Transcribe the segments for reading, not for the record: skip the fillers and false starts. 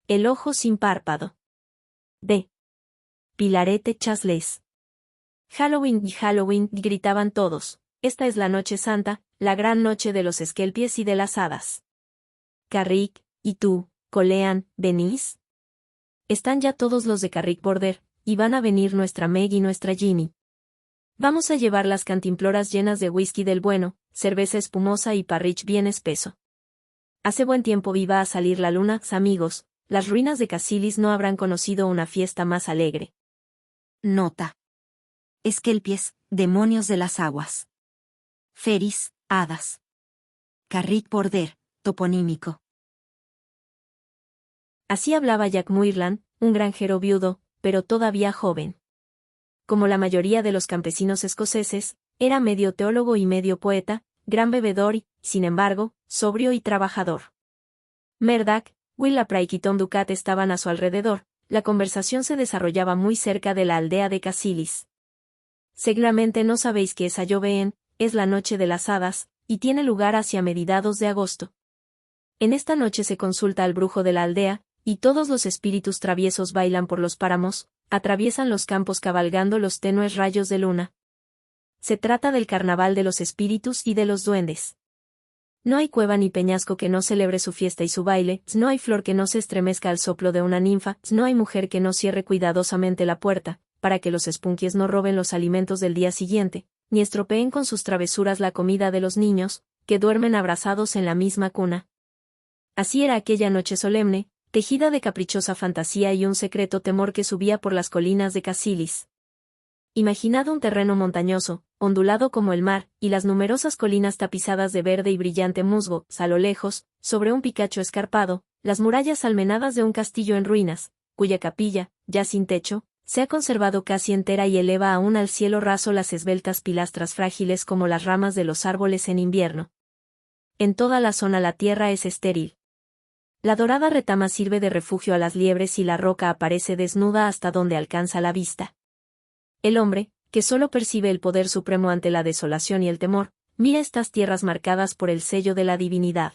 El ojo sin párpado. De Pilarete Chasles. Halloween y Halloween, gritaban todos. Esta es la noche santa, la gran noche de los esquelpies y de las hadas. Carrick, ¿y tú, Colean, venís? Están ya todos los de Carrick Border, y van a venir nuestra Meg y nuestra Ginny. Vamos a llevar las cantimploras llenas de whisky del bueno, cerveza espumosa y parrich bien espeso. Hace buen tiempo iba a salir la luna, amigos, las ruinas de Casilis no habrán conocido una fiesta más alegre. Nota. Esquelpies, demonios de las aguas. Feris, hadas. Carrick Border, toponímico. Así hablaba Jack Moirland, un granjero viudo, pero todavía joven. Como la mayoría de los campesinos escoceses, era medio teólogo y medio poeta, gran bebedor y, sin embargo, sobrio y trabajador. Murdoch, Willapray y Tom Ducat estaban a su alrededor, la conversación se desarrollaba muy cerca de la aldea de Casilis. Seguramente no sabéis que es Halloween, es la noche de las hadas, y tiene lugar hacia mediados de agosto. En esta noche se consulta al brujo de la aldea, y todos los espíritus traviesos bailan por los páramos, atraviesan los campos cabalgando los tenues rayos de luna. Se trata del carnaval de los espíritus y de los duendes. No hay cueva ni peñasco que no celebre su fiesta y su baile, no hay flor que no se estremezca al soplo de una ninfa, no hay mujer que no cierre cuidadosamente la puerta, para que los spunkies no roben los alimentos del día siguiente, ni estropeen con sus travesuras la comida de los niños, que duermen abrazados en la misma cuna. Así era aquella noche solemne, tejida de caprichosa fantasía y un secreto temor que subía por las colinas de Casilis. Imaginad un terreno montañoso, ondulado como el mar, y las numerosas colinas tapizadas de verde y brillante musgo, a lo lejos, sobre un picacho escarpado, las murallas almenadas de un castillo en ruinas, cuya capilla, ya sin techo, se ha conservado casi entera y eleva aún al cielo raso las esbeltas pilastras frágiles como las ramas de los árboles en invierno. En toda la zona la tierra es estéril. La dorada retama sirve de refugio a las liebres y la roca aparece desnuda hasta donde alcanza la vista. El hombre, que solo percibe el poder supremo ante la desolación y el temor, mira estas tierras marcadas por el sello de la divinidad.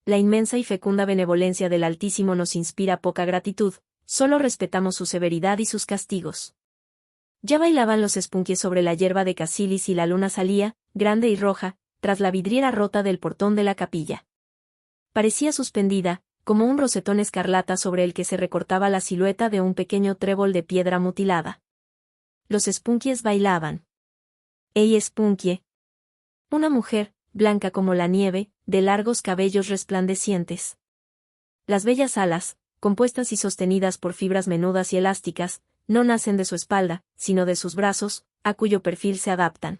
La inmensa y fecunda benevolencia del Altísimo nos inspira poca gratitud, solo respetamos su severidad y sus castigos. Ya bailaban los spunkies sobre la hierba de Casilis y la luna salía, grande y roja, tras la vidriera rota del portón de la capilla. Parecía suspendida, como un rosetón escarlata sobre el que se recortaba la silueta de un pequeño trébol de piedra mutilada. Los spunkies bailaban. Ey spunkie. Una mujer, blanca como la nieve, de largos cabellos resplandecientes. Las bellas alas, compuestas y sostenidas por fibras menudas y elásticas, no nacen de su espalda, sino de sus brazos, a cuyo perfil se adaptan.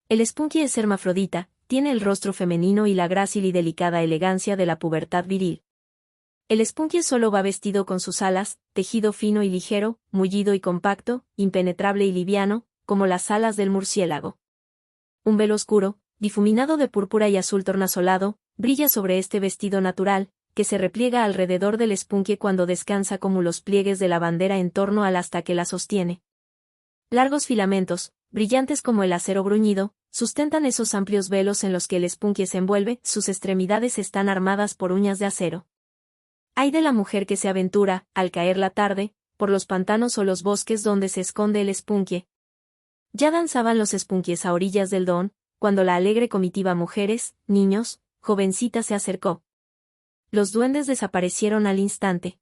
El spunkie es hermafrodita, tiene el rostro femenino y la grácil y delicada elegancia de la pubertad viril. El spunkie solo va vestido con sus alas, tejido fino y ligero, mullido y compacto, impenetrable y liviano, como las alas del murciélago. Un velo oscuro, difuminado de púrpura y azul tornasolado, brilla sobre este vestido natural, que se repliega alrededor del spunkie cuando descansa como los pliegues de la bandera en torno al asta que la sostiene. Largos filamentos, brillantes como el acero bruñido, sustentan esos amplios velos en los que el spunkie se envuelve, sus extremidades están armadas por uñas de acero. Ay de la mujer que se aventura, al caer la tarde, por los pantanos o los bosques donde se esconde el spunkie. Ya danzaban los spunkies a orillas del Don, cuando la alegre comitiva mujeres, niños, jovencitas se acercó. Los duendes desaparecieron al instante.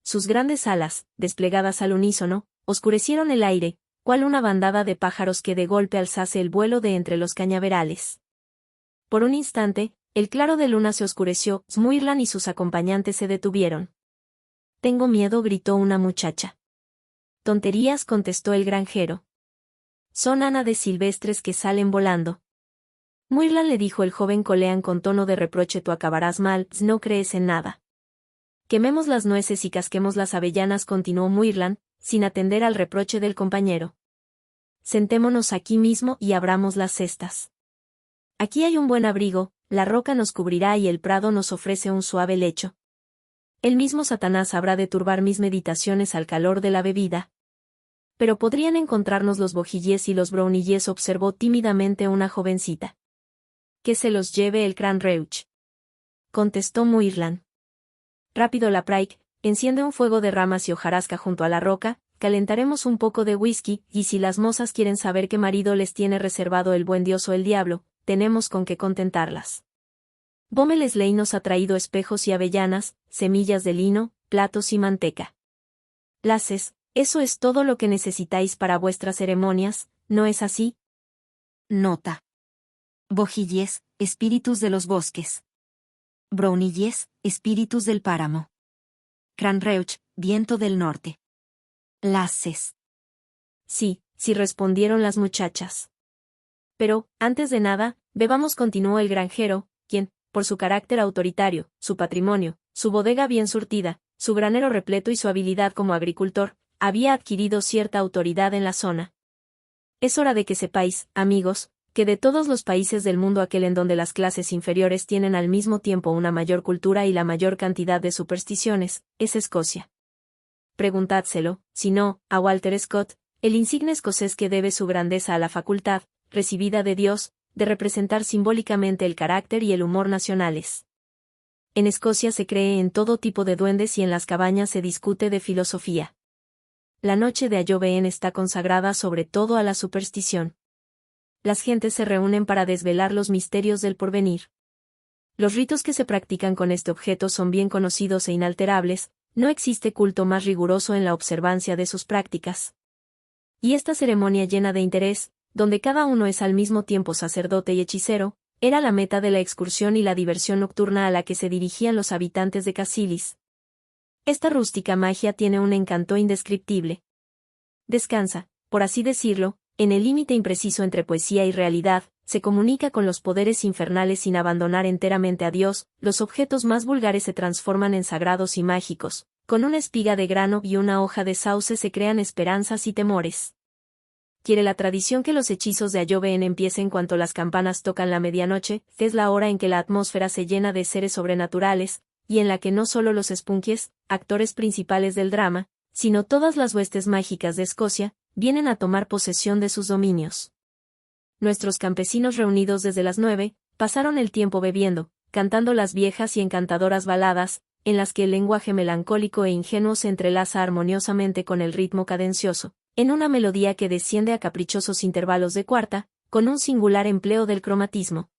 Sus grandes alas, desplegadas al unísono, oscurecieron el aire, cual una bandada de pájaros que de golpe alzase el vuelo de entre los cañaverales. Por un instante, el claro de luna se oscureció, Moirland y sus acompañantes se detuvieron. «Tengo miedo», gritó una muchacha. «Tonterías», contestó el granjero. «Son ánades silvestres que salen volando». Moirland, le dijo el joven Colean con tono de reproche, «tú acabarás mal, no crees en nada». «Quememos las nueces y casquemos las avellanas», continuó Moirland, sin atender al reproche del compañero. «Sentémonos aquí mismo y abramos las cestas. Aquí hay un buen abrigo, la roca nos cubrirá y el prado nos ofrece un suave lecho. El mismo Satanás habrá de turbar mis meditaciones al calor de la bebida». «Pero podrían encontrarnos los bojilles y los brownilles», observó tímidamente una jovencita. «Que se los lleve el Cranreuch», contestó Moirland. Rápido la Pryke, enciende un fuego de ramas y hojarasca junto a la roca, calentaremos un poco de whisky, y si las mozas quieren saber qué marido les tiene reservado el buen Dios o el diablo, tenemos con qué contentarlas. Bomel Slay nos ha traído espejos y avellanas, semillas de lino, platos y manteca. Laces, eso es todo lo que necesitáis para vuestras ceremonias, ¿no es así? Nota. Bojilles, espíritus de los bosques. Brownilles, espíritus del páramo. Cranreuch, viento del norte. Laces. Sí, respondieron las muchachas. Pero, antes de nada, bebamos, continuó el granjero, quien, por su carácter autoritario, su patrimonio, su bodega bien surtida, su granero repleto y su habilidad como agricultor, había adquirido cierta autoridad en la zona. Es hora de que sepáis, amigos, que de todos los países del mundo aquel en donde las clases inferiores tienen al mismo tiempo una mayor cultura y la mayor cantidad de supersticiones, es Escocia. Preguntádselo, si no, a Walter Scott, el insigne escocés que debe su grandeza a la facultad, recibida de Dios, de representar simbólicamente el carácter y el humor nacionales. En Escocia se cree en todo tipo de duendes y en las cabañas se discute de filosofía. La noche de Halloween está consagrada sobre todo a la superstición. Las gentes se reúnen para desvelar los misterios del porvenir. Los ritos que se practican con este objeto son bien conocidos e inalterables, no existe culto más riguroso en la observancia de sus prácticas. Y esta ceremonia llena de interés, donde cada uno es al mismo tiempo sacerdote y hechicero, era la meta de la excursión y la diversión nocturna a la que se dirigían los habitantes de Cassillis. Esta rústica magia tiene un encanto indescriptible. Descansa, por así decirlo, en el límite impreciso entre poesía y realidad, se comunica con los poderes infernales sin abandonar enteramente a Dios, los objetos más vulgares se transforman en sagrados y mágicos, con una espiga de grano y una hoja de sauce se crean esperanzas y temores. Quiere la tradición que los hechizos de Halloween empiecen cuanto las campanas tocan la medianoche, es la hora en que la atmósfera se llena de seres sobrenaturales, y en la que no solo los spunkies, actores principales del drama, sino todas las huestes mágicas de Escocia, vienen a tomar posesión de sus dominios. Nuestros campesinos reunidos desde las 9, pasaron el tiempo bebiendo, cantando las viejas y encantadoras baladas, en las que el lenguaje melancólico e ingenuo se entrelaza armoniosamente con el ritmo cadencioso, en una melodía que desciende a caprichosos intervalos de cuarta, con un singular empleo del cromatismo.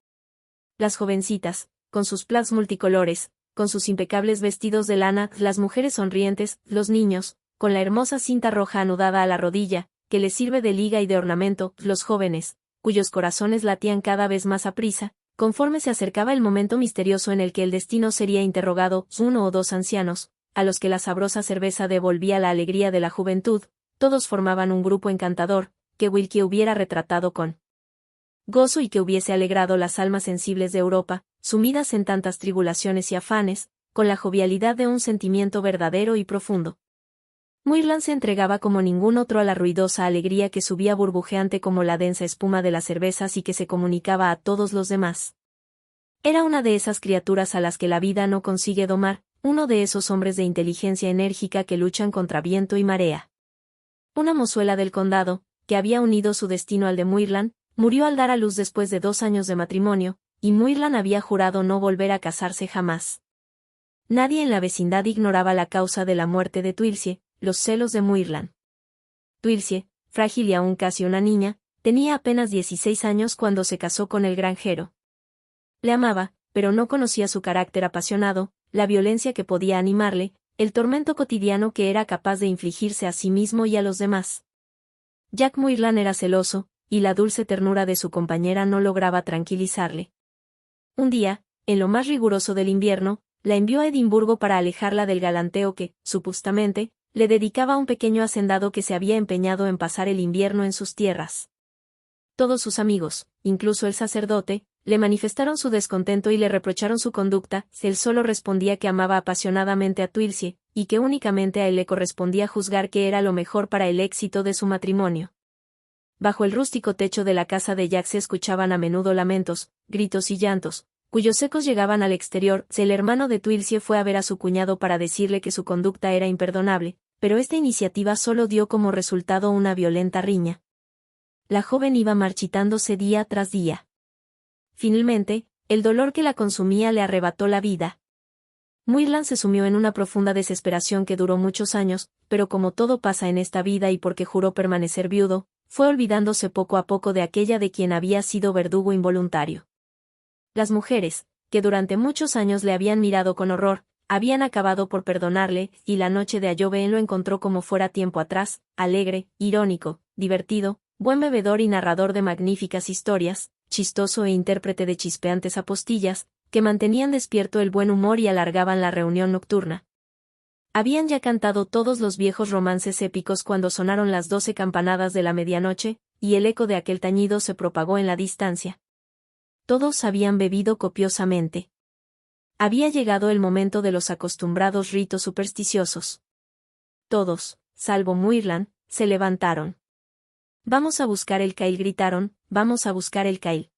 Las jovencitas, con sus plats multicolores, con sus impecables vestidos de lana, las mujeres sonrientes, los niños, con la hermosa cinta roja anudada a la rodilla, que les sirve de liga y de ornamento, los jóvenes, cuyos corazones latían cada vez más aprisa, conforme se acercaba el momento misterioso en el que el destino sería interrogado, uno o dos ancianos, a los que la sabrosa cerveza devolvía la alegría de la juventud, todos formaban un grupo encantador, que Wilkie hubiera retratado con gozo y que hubiese alegrado las almas sensibles de Europa, sumidas en tantas tribulaciones y afanes, con la jovialidad de un sentimiento verdadero y profundo. Moirland se entregaba como ningún otro a la ruidosa alegría que subía burbujeante como la densa espuma de las cervezas y que se comunicaba a todos los demás. Era una de esas criaturas a las que la vida no consigue domar, uno de esos hombres de inteligencia enérgica que luchan contra viento y marea. Una mozuela del condado, que había unido su destino al de Moirland, murió al dar a luz después de 2 años de matrimonio, y Moirland había jurado no volver a casarse jamás. Nadie en la vecindad ignoraba la causa de la muerte de Twilcie, los celos de Moirland. Twilcie, frágil y aún casi una niña, tenía apenas 16 años cuando se casó con el granjero. Le amaba, pero no conocía su carácter apasionado, la violencia que podía animarle, el tormento cotidiano que era capaz de infligirse a sí mismo y a los demás. Jack Moirland era celoso, y la dulce ternura de su compañera no lograba tranquilizarle. Un día, en lo más riguroso del invierno, la envió a Edimburgo para alejarla del galanteo que, supuestamente, le dedicaba a un pequeño hacendado que se había empeñado en pasar el invierno en sus tierras. Todos sus amigos, incluso el sacerdote, le manifestaron su descontento y le reprocharon su conducta, él solo respondía que amaba apasionadamente a Twilcie, y que únicamente a él le correspondía juzgar qué era lo mejor para el éxito de su matrimonio. Bajo el rústico techo de la casa de Jack se escuchaban a menudo lamentos, gritos y llantos, cuyos ecos llegaban al exterior. El hermano de Twilcie fue a ver a su cuñado para decirle que su conducta era imperdonable, pero esta iniciativa solo dio como resultado una violenta riña. La joven iba marchitándose día tras día. Finalmente, el dolor que la consumía le arrebató la vida. Muirlan se sumió en una profunda desesperación que duró muchos años, pero como todo pasa en esta vida y porque juró permanecer viudo, fue olvidándose poco a poco de aquella de quien había sido verdugo involuntario. Las mujeres, que durante muchos años le habían mirado con horror, habían acabado por perdonarle, y la noche de Ayoveen lo encontró como fuera tiempo atrás, alegre, irónico, divertido, buen bebedor y narrador de magníficas historias, chistoso e intérprete de chispeantes apostillas, que mantenían despierto el buen humor y alargaban la reunión nocturna. Habían ya cantado todos los viejos romances épicos cuando sonaron las 12 campanadas de la medianoche, y el eco de aquel tañido se propagó en la distancia. Todos habían bebido copiosamente. Había llegado el momento de los acostumbrados ritos supersticiosos. Todos, salvo Muirlan, se levantaron. «Vamos a buscar el Cail», gritaron, «vamos a buscar el Cail».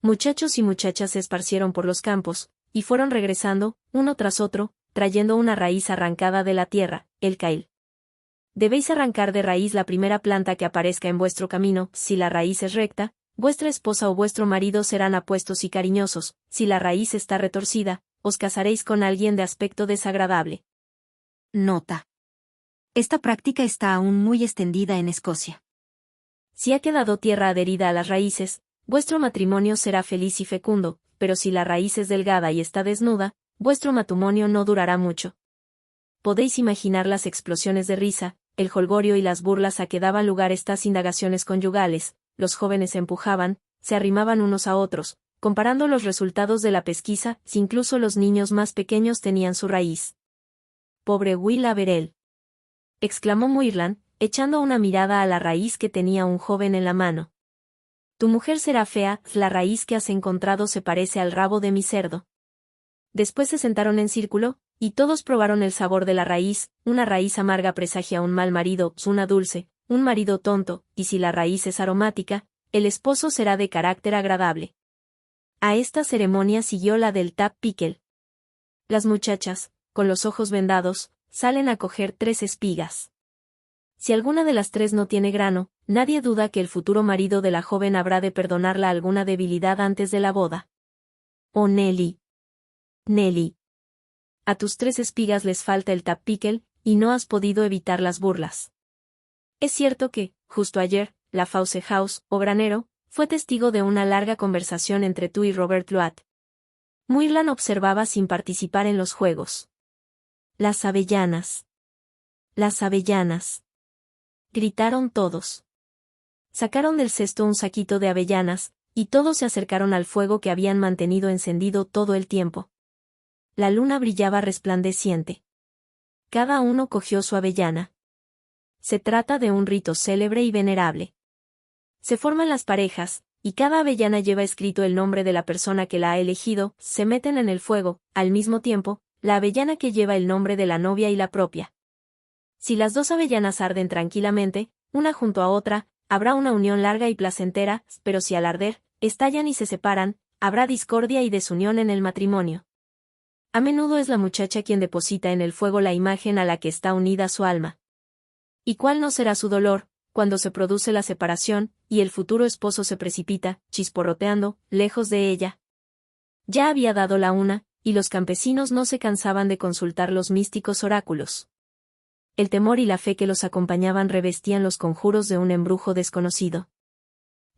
Muchachos y muchachas se esparcieron por los campos, y fueron regresando, uno tras otro, trayendo una raíz arrancada de la tierra, el Cail. Debéis arrancar de raíz la primera planta que aparezca en vuestro camino. Si la raíz es recta, vuestra esposa o vuestro marido serán apuestos y cariñosos. Si la raíz está retorcida, os casaréis con alguien de aspecto desagradable. Nota. Esta práctica está aún muy extendida en Escocia. Si ha quedado tierra adherida a las raíces, vuestro matrimonio será feliz y fecundo, pero si la raíz es delgada y está desnuda, vuestro matrimonio no durará mucho. Podéis imaginar las explosiones de risa, el jolgorio y las burlas a que daban lugar estas indagaciones conyugales. Los jóvenes se empujaban, se arrimaban unos a otros, comparando los resultados de la pesquisa, si incluso los niños más pequeños tenían su raíz. «Pobre Will Averell», exclamó Muirlan, echando una mirada a la raíz que tenía un joven en la mano. «Tu mujer será fea, la raíz que has encontrado se parece al rabo de mi cerdo». Después se sentaron en círculo, y todos probaron el sabor de la raíz. Una raíz amarga presagia un mal marido, una dulce, un marido tonto, y si la raíz es aromática, el esposo será de carácter agradable. A esta ceremonia siguió la del tap pickle. Las muchachas, con los ojos vendados, salen a coger 3 espigas. Si alguna de las 3 no tiene grano, nadie duda que el futuro marido de la joven habrá de perdonarla alguna debilidad antes de la boda. «Oh Nelly. Nelly. A tus 3 espigas les falta el tap pickle, y no has podido evitar las burlas. Es cierto que, justo ayer, la Fawcett House, o granero, fue testigo de una larga conversación entre tú y Robert Loat». Muirlan observaba sin participar en los juegos. «Las avellanas. Las avellanas», gritaron todos. Sacaron del cesto un saquito de avellanas, y todos se acercaron al fuego que habían mantenido encendido todo el tiempo. La luna brillaba resplandeciente. Cada uno cogió su avellana. Se trata de un rito célebre y venerable. Se forman las parejas, y cada avellana lleva escrito el nombre de la persona que la ha elegido. Se meten en el fuego, al mismo tiempo, la avellana que lleva el nombre de la novia y la propia. Si las 2 avellanas arden tranquilamente, una junto a otra, habrá una unión larga y placentera, pero si al arder, estallan y se separan, habrá discordia y desunión en el matrimonio. A menudo es la muchacha quien deposita en el fuego la imagen a la que está unida su alma. ¿Y cuál no será su dolor, cuando se produce la separación, y el futuro esposo se precipita, chisporroteando, lejos de ella? Ya había dado la una, y los campesinos no se cansaban de consultar los místicos oráculos. El temor y la fe que los acompañaban revestían los conjuros de un embrujo desconocido.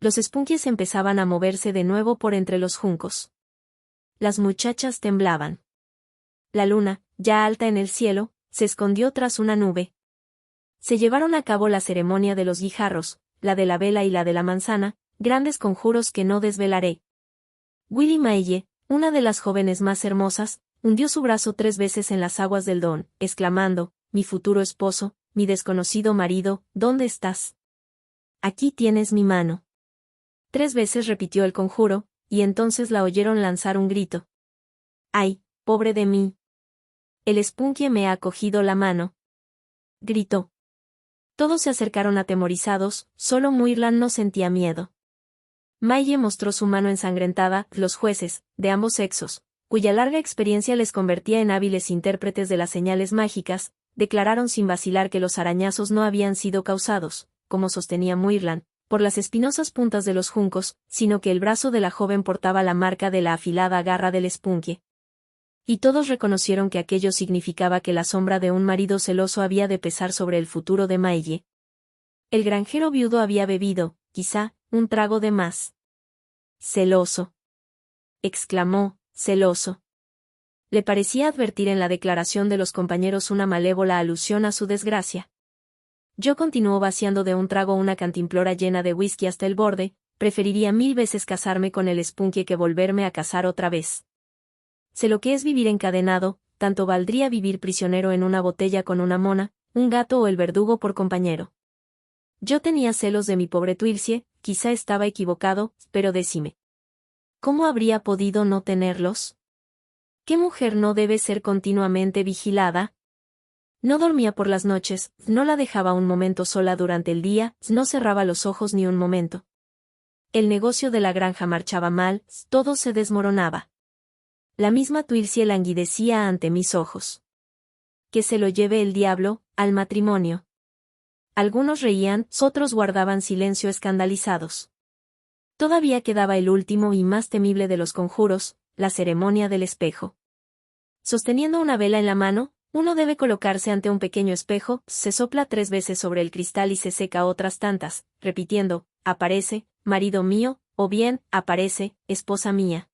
Los espunquies empezaban a moverse de nuevo por entre los juncos. Las muchachas temblaban. La luna, ya alta en el cielo, se escondió tras una nube. Se llevaron a cabo la ceremonia de los guijarros, la de la vela y la de la manzana, grandes conjuros que no desvelaré. Willie Maille, una de las jóvenes más hermosas, hundió su brazo 3 veces en las aguas del Don, exclamando: «Mi futuro esposo, mi desconocido marido, ¿dónde estás? Aquí tienes mi mano». 3 veces repitió el conjuro, y entonces la oyeron lanzar un grito. «¡Ay, pobre de mí! El espunquie me ha cogido la mano», gritó. Todos se acercaron atemorizados, solo Muirlan no sentía miedo. Maille mostró su mano ensangrentada. Los jueces, de ambos sexos, cuya larga experiencia les convertía en hábiles intérpretes de las señales mágicas, declararon sin vacilar que los arañazos no habían sido causados, como sostenía Muirlan, por las espinosas puntas de los juncos, sino que el brazo de la joven portaba la marca de la afilada garra del espunquie. Y todos reconocieron que aquello significaba que la sombra de un marido celoso había de pesar sobre el futuro de Maille. El granjero viudo había bebido, quizá, un trago de más. «Celoso», exclamó, «celoso». Le parecía advertir en la declaración de los compañeros una malévola alusión a su desgracia. Yo continuó vaciando de un trago una cantimplora llena de whisky hasta el borde. Preferiría 1000 veces casarme con el Spunkie que volverme a casar otra vez. Sé lo que es vivir encadenado, tanto valdría vivir prisionero en una botella con una mona, un gato o el verdugo por compañero. Yo tenía celos de mi pobre Twilcie, quizá estaba equivocado, pero decime. ¿Cómo habría podido no tenerlos? ¿Qué mujer no debe ser continuamente vigilada? No dormía por las noches, no la dejaba un momento sola durante el día, no cerraba los ojos ni un momento. El negocio de la granja marchaba mal, todo se desmoronaba. La misma Twilcie languidecía ante mis ojos. Que se lo lleve el diablo, al matrimonio. Algunos reían, otros guardaban silencio escandalizados. Todavía quedaba el último y más temible de los conjuros, la ceremonia del espejo. Sosteniendo una vela en la mano, uno debe colocarse ante un pequeño espejo, se sopla 3 veces sobre el cristal y se seca otras tantas, repitiendo, aparece, marido mío, o bien, aparece, esposa mía.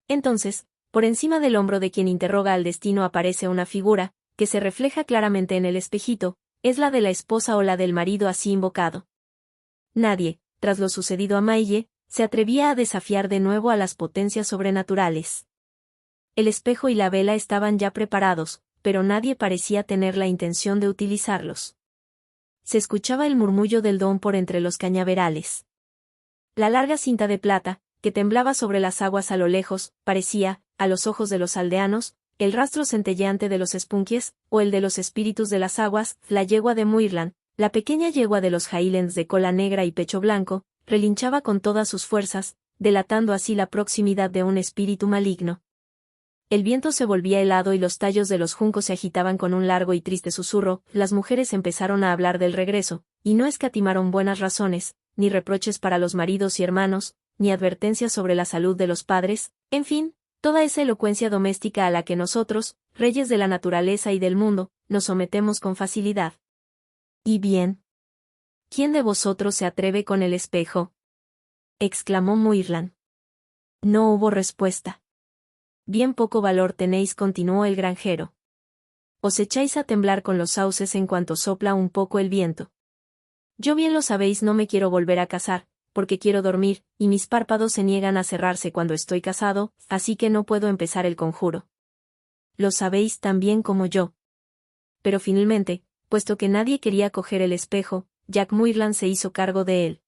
Entonces, por encima del hombro de quien interroga al destino aparece una figura, que se refleja claramente en el espejito, es la de la esposa o la del marido así invocado. Nadie, tras lo sucedido a Maille, se atrevía a desafiar de nuevo a las potencias sobrenaturales. El espejo y la vela estaban ya preparados, pero nadie parecía tener la intención de utilizarlos. Se escuchaba el murmullo del don por entre los cañaverales. La larga cinta de plata, que temblaba sobre las aguas a lo lejos, parecía, a los ojos de los aldeanos, el rastro centelleante de los Spunkies, o el de los espíritus de las aguas, la yegua de Muirland, la pequeña yegua de los Highlands de cola negra y pecho blanco, relinchaba con todas sus fuerzas, delatando así la proximidad de un espíritu maligno. El viento se volvía helado y los tallos de los juncos se agitaban con un largo y triste susurro. Las mujeres empezaron a hablar del regreso, y no escatimaron buenas razones, ni reproches para los maridos y hermanos, ni advertencias sobre la salud de los padres, en fin, toda esa elocuencia doméstica a la que nosotros, reyes de la naturaleza y del mundo, nos sometemos con facilidad. ¿Y bien? ¿Quién de vosotros se atreve con el espejo?, exclamó Muirland. No hubo respuesta. Bien poco valor tenéis, continuó el granjero. Os echáis a temblar con los sauces en cuanto sopla un poco el viento. Yo bien lo sabéis, no me quiero volver a casar, porque quiero dormir, y mis párpados se niegan a cerrarse cuando estoy casado, así que no puedo empezar el conjuro. Lo sabéis tan bien como yo. Pero finalmente, puesto que nadie quería coger el espejo, Jack Muirland se hizo cargo de él.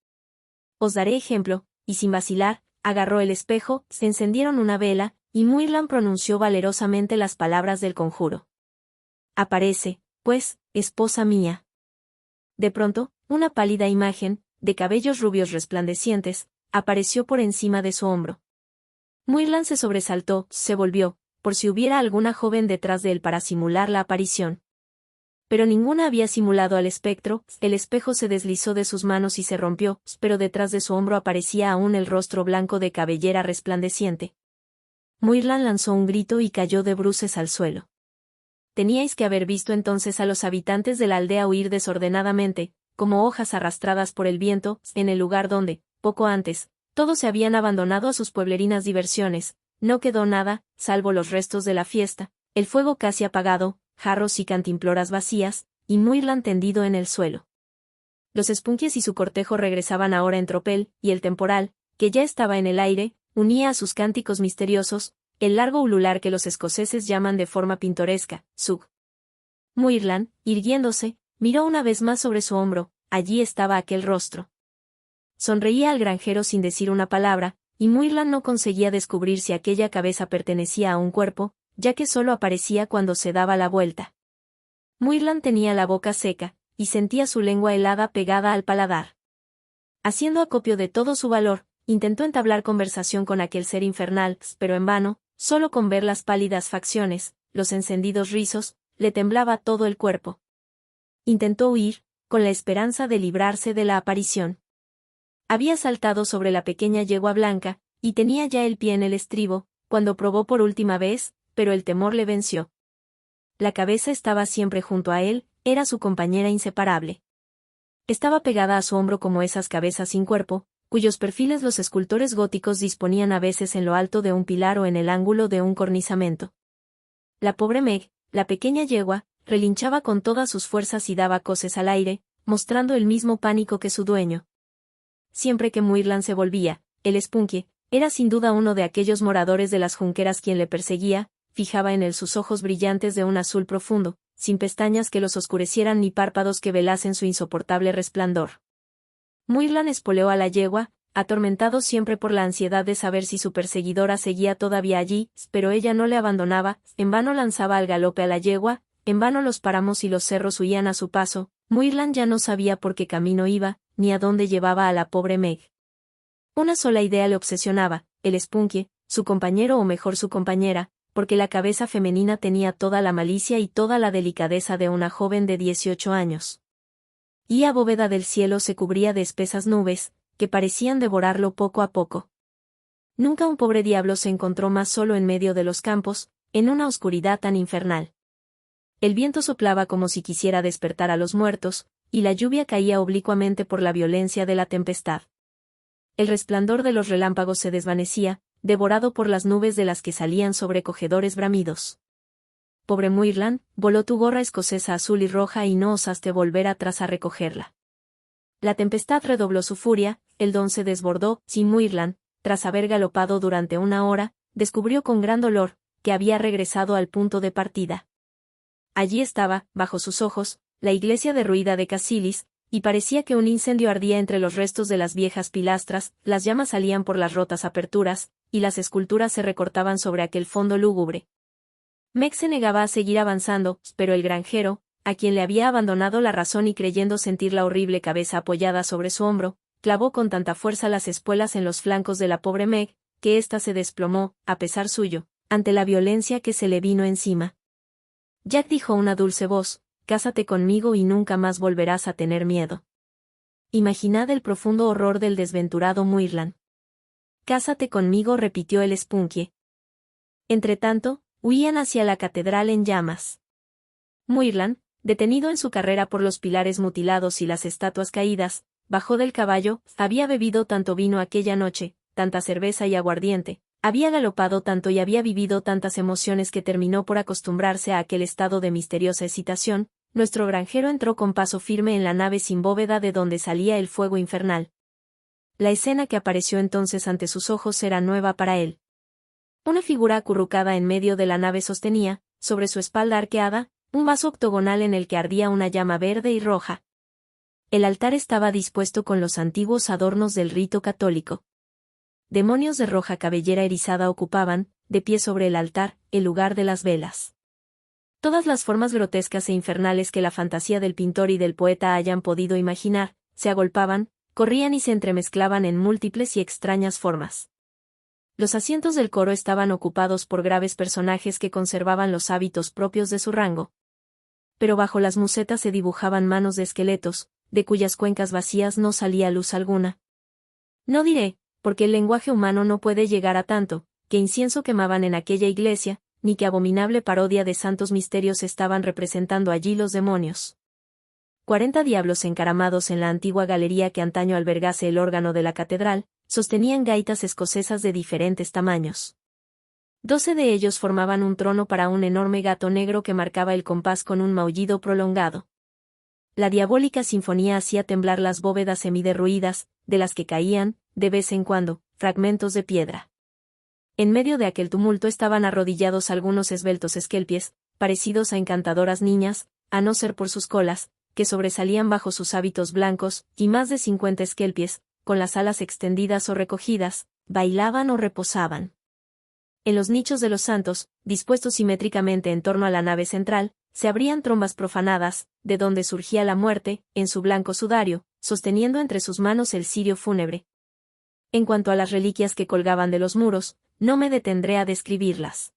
Os daré ejemplo, y sin vacilar, agarró el espejo, se encendieron una vela, y Muirland pronunció valerosamente las palabras del conjuro. Aparece, pues, esposa mía. De pronto, una pálida imagen, de cabellos rubios resplandecientes, apareció por encima de su hombro. Muirland se sobresaltó, se volvió, por si hubiera alguna joven detrás de él para simular la aparición. Pero ninguna había simulado al espectro, el espejo se deslizó de sus manos y se rompió, pero detrás de su hombro aparecía aún el rostro blanco de cabellera resplandeciente. Muirland lanzó un grito y cayó de bruces al suelo. Teníais que haber visto entonces a los habitantes de la aldea huir desordenadamente, como hojas arrastradas por el viento, en el lugar donde, poco antes, todos se habían abandonado a sus pueblerinas diversiones. No quedó nada, salvo los restos de la fiesta, el fuego casi apagado, jarros y cantimploras vacías, y Muirland tendido en el suelo. Los Spunkies y su cortejo regresaban ahora en tropel, y el temporal, que ya estaba en el aire, unía a sus cánticos misteriosos, el largo ulular que los escoceses llaman de forma pintoresca, sug. Muirland, irguiéndose, miró una vez más sobre su hombro, allí estaba aquel rostro. Sonreía al granjero sin decir una palabra, y Muirland no conseguía descubrir si aquella cabeza pertenecía a un cuerpo, ya que solo aparecía cuando se daba la vuelta. Muirland tenía la boca seca, y sentía su lengua helada pegada al paladar. Haciendo acopio de todo su valor, intentó entablar conversación con aquel ser infernal, pero en vano, solo con ver las pálidas facciones, los encendidos rizos, le temblaba todo el cuerpo. Intentó huir, con la esperanza de librarse de la aparición. Había saltado sobre la pequeña yegua blanca, y tenía ya el pie en el estribo, cuando probó por última vez, pero el temor le venció. La cabeza estaba siempre junto a él, era su compañera inseparable. Estaba pegada a su hombro como esas cabezas sin cuerpo, cuyos perfiles los escultores góticos disponían a veces en lo alto de un pilar o en el ángulo de un cornizamento. La pobre Meg, la pequeña yegua, relinchaba con todas sus fuerzas y daba coces al aire, mostrando el mismo pánico que su dueño. Siempre que Muirland se volvía, el Spunkie, era sin duda uno de aquellos moradores de las junqueras quien le perseguía, fijaba en él sus ojos brillantes de un azul profundo, sin pestañas que los oscurecieran ni párpados que velasen su insoportable resplandor. Muirland espoleó a la yegua, atormentado siempre por la ansiedad de saber si su perseguidora seguía todavía allí, pero ella no le abandonaba, en vano lanzaba al galope a la yegua, en vano los páramos y los cerros huían a su paso. Muirland ya no sabía por qué camino iba, ni a dónde llevaba a la pobre Meg. Una sola idea le obsesionaba, el Spunkie, su compañero o mejor su compañera, porque la cabeza femenina tenía toda la malicia y toda la delicadeza de una joven de 18 años. Y la bóveda del cielo se cubría de espesas nubes, que parecían devorarlo poco a poco. Nunca un pobre diablo se encontró más solo en medio de los campos, en una oscuridad tan infernal. El viento soplaba como si quisiera despertar a los muertos, y la lluvia caía oblicuamente por la violencia de la tempestad. El resplandor de los relámpagos se desvanecía, devorado por las nubes de las que salían sobrecogedores bramidos. Pobre Muirland, voló tu gorra escocesa azul y roja y no osaste volver atrás a recogerla. La tempestad redobló su furia, el Don se desbordó, sin Muirland, tras haber galopado durante una hora, descubrió con gran dolor, que había regresado al punto de partida. Allí estaba, bajo sus ojos, la iglesia derruida de Casilis, y parecía que un incendio ardía entre los restos de las viejas pilastras, las llamas salían por las rotas aperturas, y las esculturas se recortaban sobre aquel fondo lúgubre. Meg se negaba a seguir avanzando, pero el granjero, a quien le había abandonado la razón y creyendo sentir la horrible cabeza apoyada sobre su hombro, clavó con tanta fuerza las espuelas en los flancos de la pobre Meg, que ésta se desplomó, a pesar suyo, ante la violencia que se le vino encima. Jack dijo una dulce voz, «Cásate conmigo y nunca más volverás a tener miedo». Imaginad el profundo horror del desventurado Muirland. «Cásate conmigo», repitió el Spunkie. Entretanto, huían hacia la catedral en llamas. Muirland, detenido en su carrera por los pilares mutilados y las estatuas caídas, bajó del caballo, había bebido tanto vino aquella noche, tanta cerveza y aguardiente, había galopado tanto y había vivido tantas emociones que terminó por acostumbrarse a aquel estado de misteriosa excitación. Nuestro granjero entró con paso firme en la nave sin bóveda de donde salía el fuego infernal. La escena que apareció entonces ante sus ojos era nueva para él. Una figura acurrucada en medio de la nave sostenía, sobre su espalda arqueada, un vaso octogonal en el que ardía una llama verde y roja. El altar estaba dispuesto con los antiguos adornos del rito católico. Demonios de roja cabellera erizada ocupaban, de pie sobre el altar, el lugar de las velas. Todas las formas grotescas e infernales que la fantasía del pintor y del poeta hayan podido imaginar, se agolpaban, corrían y se entremezclaban en múltiples y extrañas formas. Los asientos del coro estaban ocupados por graves personajes que conservaban los hábitos propios de su rango. Pero bajo las musetas se dibujaban manos de esqueletos, de cuyas cuencas vacías no salía luz alguna. No diré, porque el lenguaje humano no puede llegar a tanto, que incienso quemaban en aquella iglesia, ni qué abominable parodia de santos misterios estaban representando allí los demonios. 40 diablos encaramados en la antigua galería que antaño albergase el órgano de la catedral, sostenían gaitas escocesas de diferentes tamaños. 12 de ellos formaban un trono para un enorme gato negro que marcaba el compás con un maullido prolongado. La diabólica sinfonía hacía temblar las bóvedas semiderruidas, de las que caían, de vez en cuando, fragmentos de piedra. En medio de aquel tumulto estaban arrodillados algunos esbeltos esquelpies, parecidos a encantadoras niñas, a no ser por sus colas, que sobresalían bajo sus hábitos blancos, y más de 50 esquelpies, con las alas extendidas o recogidas, bailaban o reposaban. En los nichos de los santos, dispuestos simétricamente en torno a la nave central, se abrían trombas profanadas, de donde surgía la muerte, en su blanco sudario, sosteniendo entre sus manos el cirio fúnebre. En cuanto a las reliquias que colgaban de los muros, no me detendré a describirlas.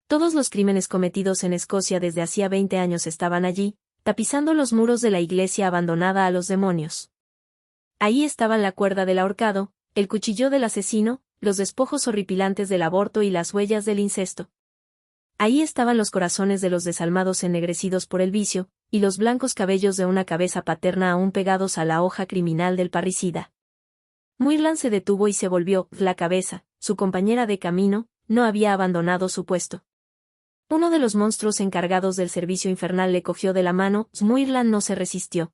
Todos los crímenes cometidos en Escocia desde hacía 20 años estaban allí, tapizando los muros de la iglesia abandonada a los demonios. Ahí estaban la cuerda del ahorcado, el cuchillo del asesino, los despojos horripilantes del aborto y las huellas del incesto. Ahí estaban los corazones de los desalmados ennegrecidos por el vicio, y los blancos cabellos de una cabeza paterna aún pegados a la hoja criminal del parricida. Muirland se detuvo y se volvió. La cabeza, su compañera de camino, no había abandonado su puesto. Uno de los monstruos encargados del servicio infernal le cogió de la mano. Muirland no se resistió.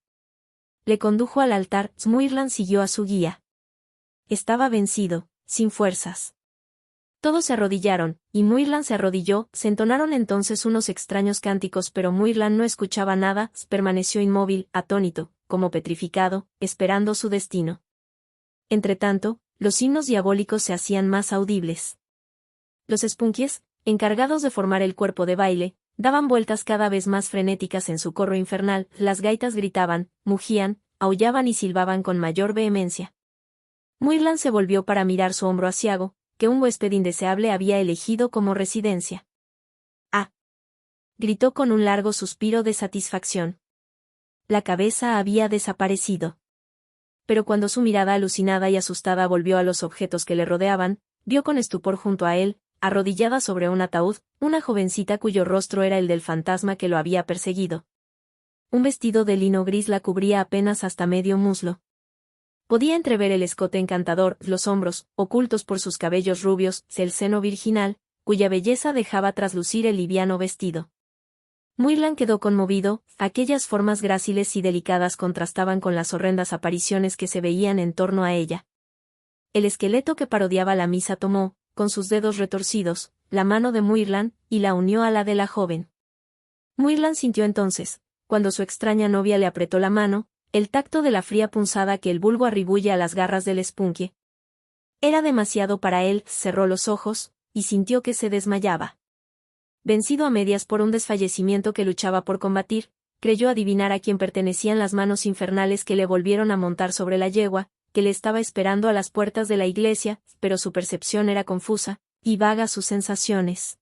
Le condujo al altar. Muirland siguió a su guía. Estaba vencido, sin fuerzas. Todos se arrodillaron, y Muirland se arrodilló. Se entonaron entonces unos extraños cánticos, pero Muirland no escuchaba nada. Permaneció inmóvil, atónito, como petrificado, esperando su destino. Entretanto, los himnos diabólicos se hacían más audibles. Los spunkies, encargados de formar el cuerpo de baile, daban vueltas cada vez más frenéticas en su corro infernal. Las gaitas gritaban, mugían, aullaban y silbaban con mayor vehemencia. Muirland se volvió para mirar su hombro aciago, que un huésped indeseable había elegido como residencia. ¡Ah! Gritó con un largo suspiro de satisfacción. La cabeza había desaparecido. Pero cuando su mirada alucinada y asustada volvió a los objetos que le rodeaban, vio con estupor junto a él, arrodillada sobre un ataúd, una jovencita cuyo rostro era el del fantasma que lo había perseguido. Un vestido de lino gris la cubría apenas hasta medio muslo. Podía entrever el escote encantador, los hombros, ocultos por sus cabellos rubios, el seno virginal, cuya belleza dejaba traslucir el liviano vestido. Muirland quedó conmovido. Aquellas formas gráciles y delicadas contrastaban con las horrendas apariciones que se veían en torno a ella. El esqueleto que parodiaba la misa tomó, con sus dedos retorcidos, la mano de Muirland, y la unió a la de la joven. Muirland sintió entonces, cuando su extraña novia le apretó la mano, el tacto de la fría punzada que el vulgo atribuye a las garras del spunkie. Era demasiado para él. Cerró los ojos, y sintió que se desmayaba. Vencido a medias por un desfallecimiento que luchaba por combatir, creyó adivinar a quién pertenecían las manos infernales que le volvieron a montar sobre la yegua, que le estaba esperando a las puertas de la iglesia, pero su percepción era confusa, y vagas sus sensaciones.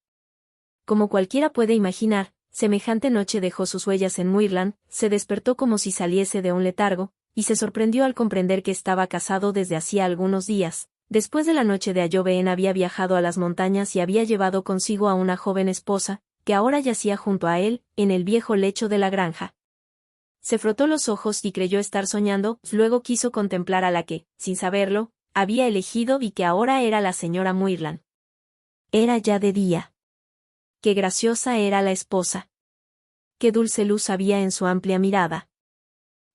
Como cualquiera puede imaginar, semejante noche dejó sus huellas en Muirland. Se despertó como si saliese de un letargo, y se sorprendió al comprender que estaba casado desde hacía algunos días. Después de la noche de Ayoveen había viajado a las montañas y había llevado consigo a una joven esposa, que ahora yacía junto a él, en el viejo lecho de la granja. Se frotó los ojos y creyó estar soñando. Luego quiso contemplar a la que, sin saberlo, había elegido y que ahora era la señora Muirland. Era ya de día. Qué graciosa era la esposa. Qué dulce luz había en su amplia mirada.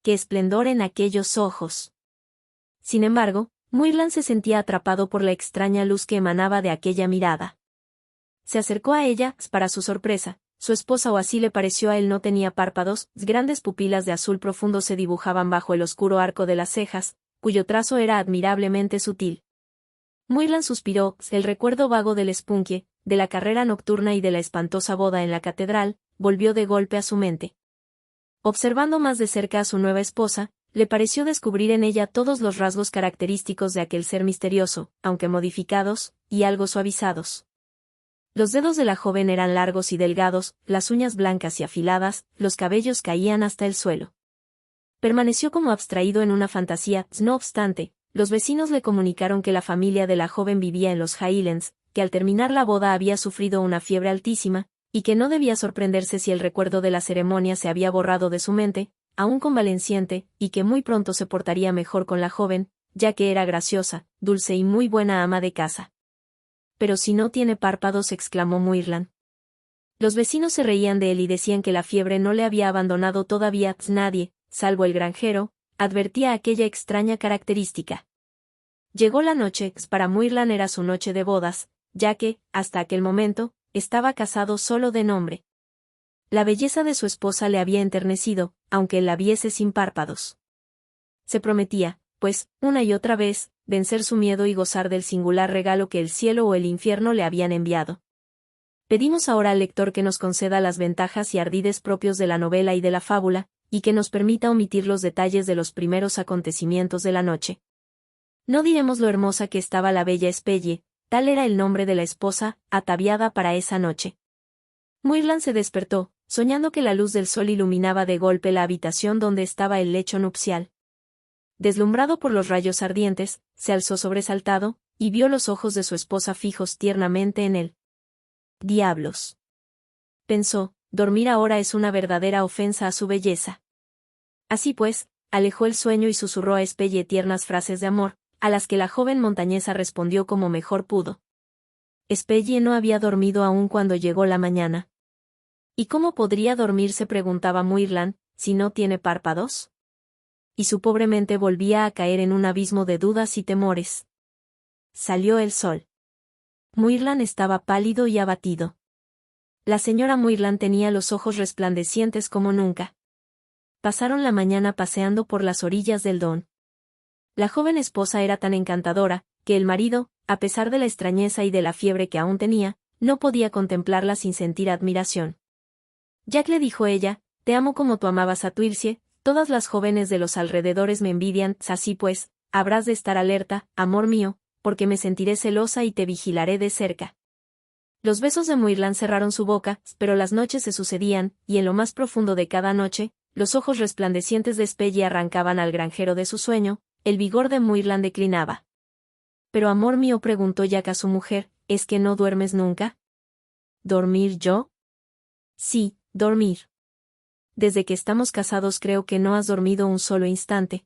Qué esplendor en aquellos ojos. Sin embargo, Muirland se sentía atrapado por la extraña luz que emanaba de aquella mirada. Se acercó a ella. Para su sorpresa, su esposa, o así le pareció a él, no tenía párpados. Grandes pupilas de azul profundo se dibujaban bajo el oscuro arco de las cejas, cuyo trazo era admirablemente sutil. Muirland suspiró. El recuerdo vago del spunkie, de la carrera nocturna y de la espantosa boda en la catedral, volvió de golpe a su mente. Observando más de cerca a su nueva esposa, le pareció descubrir en ella todos los rasgos característicos de aquel ser misterioso, aunque modificados, y algo suavizados. Los dedos de la joven eran largos y delgados, las uñas blancas y afiladas, los cabellos caían hasta el suelo. Permaneció como abstraído en una fantasía. No obstante, los vecinos le comunicaron que la familia de la joven vivía en los Highlands, que al terminar la boda había sufrido una fiebre altísima, y que no debía sorprenderse si el recuerdo de la ceremonia se había borrado de su mente, aún convaleciente, y que muy pronto se portaría mejor con la joven, ya que era graciosa, dulce y muy buena ama de casa. Pero si no tiene párpados, exclamó Muirland. Los vecinos se reían de él y decían que la fiebre no le había abandonado todavía. Nadie, salvo el granjero, advertía aquella extraña característica. Llegó la noche. Para Muirland era su noche de bodas, ya que, hasta aquel momento, estaba casado solo de nombre. La belleza de su esposa le había enternecido, aunque él la viese sin párpados. Se prometía, pues, una y otra vez, vencer su miedo y gozar del singular regalo que el cielo o el infierno le habían enviado. Pedimos ahora al lector que nos conceda las ventajas y ardides propios de la novela y de la fábula, y que nos permita omitir los detalles de los primeros acontecimientos de la noche. No diremos lo hermosa que estaba la bella Spelle, tal era el nombre de la esposa, ataviada para esa noche. Muirland se despertó, soñando que la luz del sol iluminaba de golpe la habitación donde estaba el lecho nupcial. Deslumbrado por los rayos ardientes, se alzó sobresaltado, y vio los ojos de su esposa fijos tiernamente en él. ¡Diablos! pensó, dormir ahora es una verdadera ofensa a su belleza. Así pues, alejó el sueño y susurró a Spelle tiernas frases de amor, a las que la joven montañesa respondió como mejor pudo. Spelle no había dormido aún cuando llegó la mañana. ¿Y cómo podría dormir?, se preguntaba Muirland, si no tiene párpados. Y su pobre mente volvía a caer en un abismo de dudas y temores. Salió el sol. Muirland estaba pálido y abatido. La señora Muirland tenía los ojos resplandecientes como nunca. Pasaron la mañana paseando por las orillas del Don. La joven esposa era tan encantadora, que el marido, a pesar de la extrañeza y de la fiebre que aún tenía, no podía contemplarla sin sentir admiración. Jack, le dijo ella, te amo como tú amabas a Twilcie, todas las jóvenes de los alrededores me envidian, así pues, habrás de estar alerta, amor mío, porque me sentiré celosa y te vigilaré de cerca. Los besos de Muirland cerraron su boca, pero las noches se sucedían, y en lo más profundo de cada noche, los ojos resplandecientes de Spelle arrancaban al granjero de su sueño, el vigor de Muirland declinaba. Pero amor mío, preguntó Jack a su mujer, ¿es que no duermes nunca? ¿Dormir yo? Sí, dormir. Desde que estamos casados creo que no has dormido un solo instante.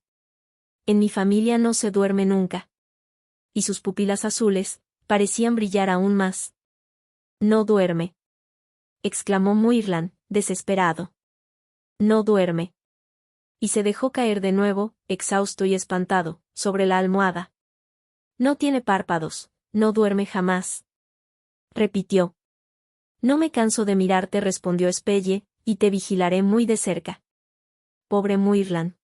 En mi familia no se duerme nunca. Y sus pupilas azules parecían brillar aún más. No duerme, exclamó Muirland, desesperado. No duerme. Y se dejó caer de nuevo, exhausto y espantado, sobre la almohada. No tiene párpados, no duerme jamás. Repitió. No me canso de mirarte, respondió Spelle, y te vigilaré muy de cerca. Pobre Muirland.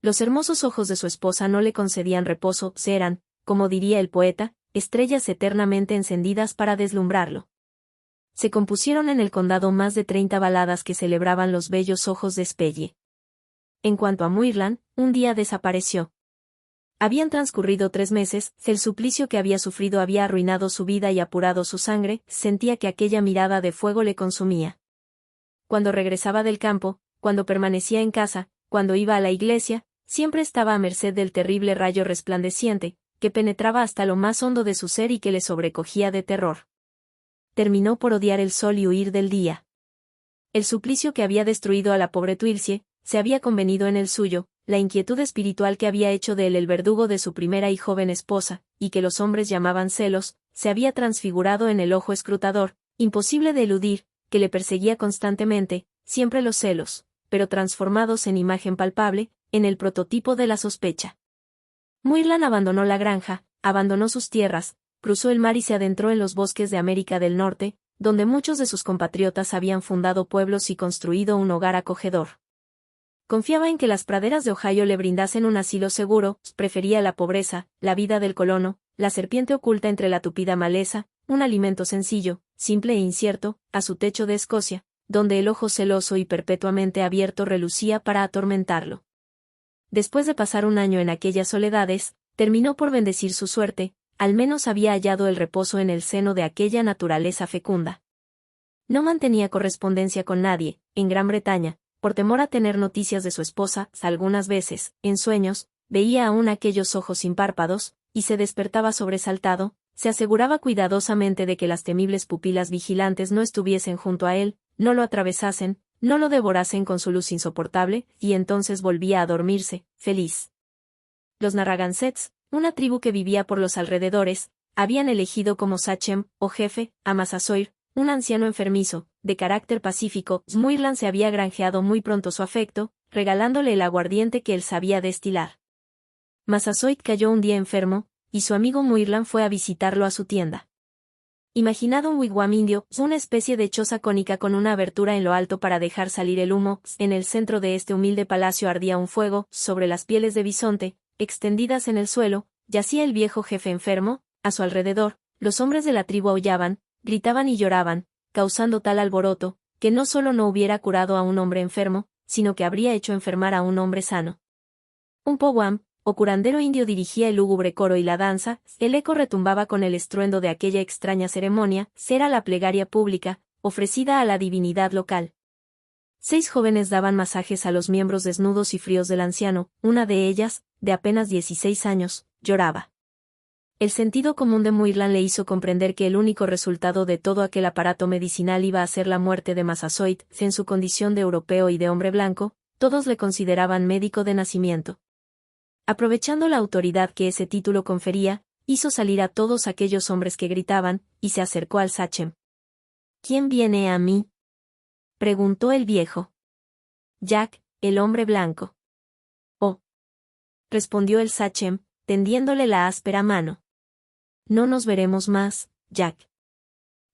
Los hermosos ojos de su esposa no le concedían reposo, eran, como diría el poeta, estrellas eternamente encendidas para deslumbrarlo. Se compusieron en el condado más de 30 baladas que celebraban los bellos ojos de Spelle. En cuanto a Muirland, un día desapareció. Habían transcurrido 3 meses, el suplicio que había sufrido había arruinado su vida y apurado su sangre, sentía que aquella mirada de fuego le consumía. Cuando regresaba del campo, cuando permanecía en casa, cuando iba a la iglesia, siempre estaba a merced del terrible rayo resplandeciente, que penetraba hasta lo más hondo de su ser y que le sobrecogía de terror. Terminó por odiar el sol y huir del día. El suplicio que había destruido a la pobre Twilcie, se había convenido en el suyo, la inquietud espiritual que había hecho de él el verdugo de su primera y joven esposa, y que los hombres llamaban celos, se había transfigurado en el ojo escrutador, imposible de eludir, que le perseguía constantemente, siempre los celos, pero transformados en imagen palpable, en el prototipo de la sospecha. Muirland abandonó la granja, abandonó sus tierras, cruzó el mar y se adentró en los bosques de América del Norte, donde muchos de sus compatriotas habían fundado pueblos y construido un hogar acogedor. Confiaba en que las praderas de Ohio le brindasen un asilo seguro, prefería la pobreza, la vida del colono, la serpiente oculta entre la tupida maleza, un alimento sencillo, simple e incierto, a su techo de Escocia, donde el ojo celoso y perpetuamente abierto relucía para atormentarlo. Después de pasar un año en aquellas soledades, terminó por bendecir su suerte, al menos había hallado el reposo en el seno de aquella naturaleza fecunda. No mantenía correspondencia con nadie, en Gran Bretaña, por temor a tener noticias de su esposa, algunas veces, en sueños, veía aún aquellos ojos sin párpados, y se despertaba sobresaltado, se aseguraba cuidadosamente de que las temibles pupilas vigilantes no estuviesen junto a él, no lo atravesasen, no lo devorasen con su luz insoportable, y entonces volvía a dormirse, feliz. Los Narragansetts, una tribu que vivía por los alrededores, habían elegido como sachem, o jefe, a Massasoit, un anciano enfermizo, de carácter pacífico. Muirland se había granjeado muy pronto su afecto, regalándole el aguardiente que él sabía destilar. Massasoit cayó un día enfermo, y su amigo Muirland fue a visitarlo a su tienda. Imaginad un wigwam indio, una especie de choza cónica con una abertura en lo alto para dejar salir el humo. En el centro de este humilde palacio ardía un fuego, sobre las pieles de bisonte, extendidas en el suelo, yacía el viejo jefe enfermo, a su alrededor, los hombres de la tribu aullaban, gritaban y lloraban, causando tal alboroto, que no solo no hubiera curado a un hombre enfermo, sino que habría hecho enfermar a un hombre sano. Un powham, o curandero indio, dirigía el lúgubre coro y la danza, el eco retumbaba con el estruendo de aquella extraña ceremonia, era la plegaria pública, ofrecida a la divinidad local. 6 jóvenes daban masajes a los miembros desnudos y fríos del anciano, una de ellas, de apenas 16 años, lloraba. El sentido común de Moirland le hizo comprender que el único resultado de todo aquel aparato medicinal iba a ser la muerte de Massasoit. En su condición de europeo y de hombre blanco, todos le consideraban médico de nacimiento. Aprovechando la autoridad que ese título confería, hizo salir a todos aquellos hombres que gritaban, y se acercó al sachem. ¿Quién viene a mí?, preguntó el viejo. Jack, el hombre blanco. Oh, respondió el sachem, tendiéndole la áspera mano. No nos veremos más, Jack.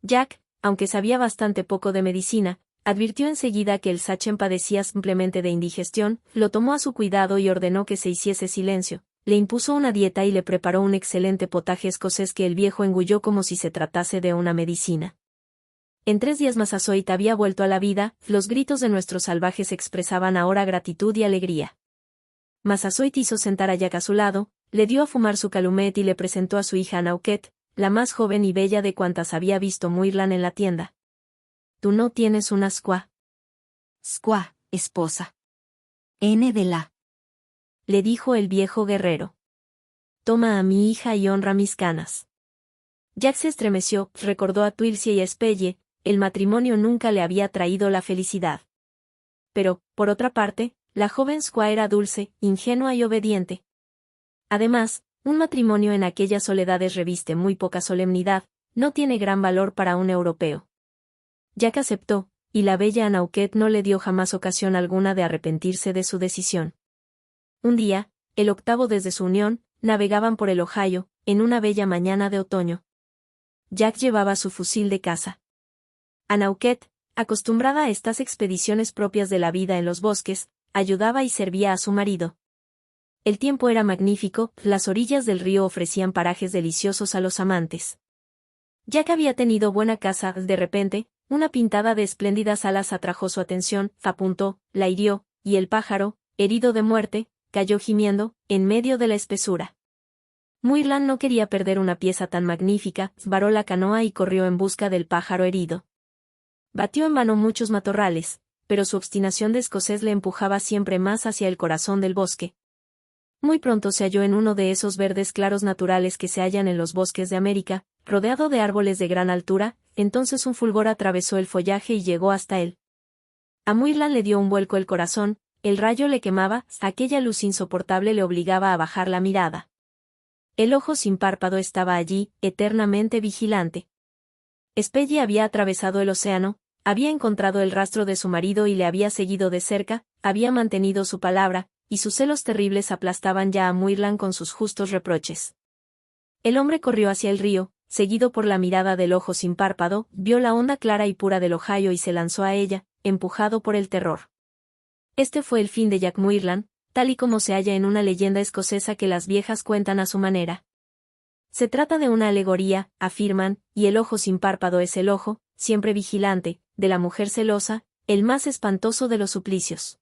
Jack, aunque sabía bastante poco de medicina, advirtió enseguida que el sachem padecía simplemente de indigestión, lo tomó a su cuidado y ordenó que se hiciese silencio. Le impuso una dieta y le preparó un excelente potaje escocés que el viejo engulló como si se tratase de una medicina. En 3 días Massasoit había vuelto a la vida, los gritos de nuestros salvajes expresaban ahora gratitud y alegría. Massasoit hizo sentar a Jack a su lado, le dio a fumar su calumet y le presentó a su hija Nauket, la más joven y bella de cuantas había visto Moirland en la tienda. ¿Tú no tienes una squaw? Squaw, esposa. N de la. Le dijo el viejo guerrero. Toma a mi hija y honra mis canas. Jack se estremeció, recordó a Twilcie y a Spelle, el matrimonio nunca le había traído la felicidad. Pero, por otra parte, la joven squaw era dulce, ingenua y obediente. Además, un matrimonio en aquellas soledades reviste muy poca solemnidad, no tiene gran valor para un europeo. Jack aceptó, y la bella Nauket no le dio jamás ocasión alguna de arrepentirse de su decisión. Un día, el 8º desde su unión, navegaban por el Ohio, en una bella mañana de otoño. Jack llevaba su fusil de caza. Nauket, acostumbrada a estas expediciones propias de la vida en los bosques, ayudaba y servía a su marido. El tiempo era magnífico, las orillas del río ofrecían parajes deliciosos a los amantes. Jack había tenido buena caza, de repente, una pintada de espléndidas alas atrajo su atención, apuntó, la hirió, y el pájaro, herido de muerte, cayó gimiendo, en medio de la espesura. Moirland no quería perder una pieza tan magnífica, varó la canoa y corrió en busca del pájaro herido. Batió en vano muchos matorrales, pero su obstinación de escocés le empujaba siempre más hacia el corazón del bosque. Muy pronto se halló en uno de esos verdes claros naturales que se hallan en los bosques de América, rodeado de árboles de gran altura. Entonces un fulgor atravesó el follaje y llegó hasta él. A Moirland le dio un vuelco el corazón, el rayo le quemaba, aquella luz insoportable le obligaba a bajar la mirada. El ojo sin párpado estaba allí, eternamente vigilante. Spelle había atravesado el océano, había encontrado el rastro de su marido y le había seguido de cerca, había mantenido su palabra, y sus celos terribles aplastaban ya a Moirland con sus justos reproches. El hombre corrió hacia el río, seguido por la mirada del ojo sin párpado, vio la onda clara y pura del Ohio y se lanzó a ella, empujado por el terror. Este fue el fin de Jack Moirland, tal y como se halla en una leyenda escocesa que las viejas cuentan a su manera. Se trata de una alegoría, afirman, y el ojo sin párpado es el ojo, siempre vigilante, de la mujer celosa, el más espantoso de los suplicios.